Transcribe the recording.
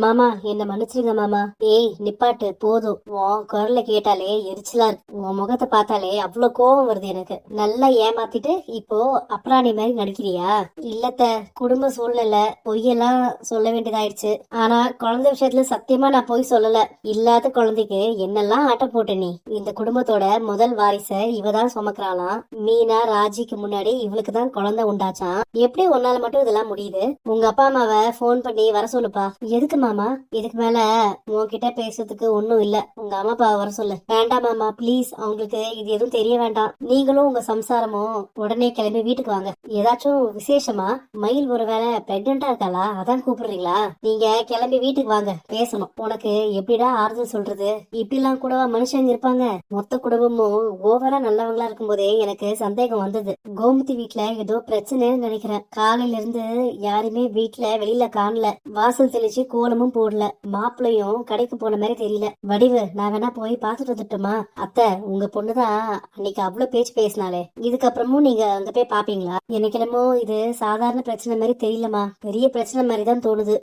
மாமா என்ன மன்னிச்சிருங்க மாமா. ஏய் நிப்பாட்டு போதும். உன் குரல்ல கேட்டாலே எரிச்சலா இருக்கு. உன் முகத்தை பார்த்தாலே அவ்வளவு கோவம் வருது எனக்கு. நல்லா ஏமாத்திட்டு இப்போ அப்ராணி மாதிரி நடிக்கிறியா? இல்லத்த, குடும்ப சூழ்நிலை பொய்யெல்லாம் சொல்ல வேண்டியதாயிடுச்சு. ஆனா குழந்தை விஷயத்துல சத்தியமா நான் பொய் சொல்லல. இல்லாத குழந்தைக்கு என்னெல்லாம் ஆட்டம் போட்ட நீ. இந்த குடும்பத்தோட முதல் வாரிச இவதான் சுமக்கிறாளாம். மீனா ராஜிக்கு முன்னாடி இவளுக்கு தான் குழந்தை உண்டாச்சான். எப்படி உன்னால மட்டும் இதெல்லாம் முடியுது? உங்க அப்பா அம்மாவை போன் பண்ணி வர சொல்லுப்பா. எதுக்கு மாமா? இதுக்கு மேல உன்கிட்ட பேசுறதுக்கு ஒண்ணும் இல்ல. உங்க அம்மா அப்பா வர சொல்லு. வேண்டாம் மாமா ப்ளீஸ், அவங்களுக்கு இது எதுவும் தெரிய வேண்டாம். நீங்களும் உங்க சம்சாரமும் உடனே கிளம்பி வீட்டுக்கு வாங்க. ஏதாச்சும் விசேஷமா? மயில் ஒருவேளை பிரெக்னண்டா இருக்காளா, அதான் கூப்பிடுறீங்களா? நீங்க கிளம்பி வீட்டுக்கு வாங்க, பேசணும். உனக்கு எப்படிடா ஆறுதல் சொல்றது? இப்படி எல்லாம் கூட மனுஷங்க இருப்பாங்க? மொத்த குடும்பமும் ஓவரா நல்லவங்களா இருக்கும் போதே எனக்கு சந்தேகம் வந்தது. கோமதி வீட்டுல ஏதோ பிரச்சனைன்னு நினைக்கிறேன். காலையில இருந்து யாருமே வீட்டுல வெளியில காணல. வாசல் தெளிச்சு கோலமும் போடல. மாப்பிள்ளையும் கடைக்கு போன மாதிரி தெரியல. வடிவு, நான் வேணா போய் பாத்துட்டு வந்துட்டுமா? அத்தை, உங்க பொண்ணுதான் அன்னைக்கு அவ்வளவு பேச்சு பேசினாலே, இதுக்கப்புறமும் நீங்க அங்க போய் பாப்பீங்களா? எனக்கு என்னமோ இது சாதாரண பிரச்சனை மாதிரி தெரியலமா, பெரிய பிரச்சனை மாதிரி தான் தோணுது.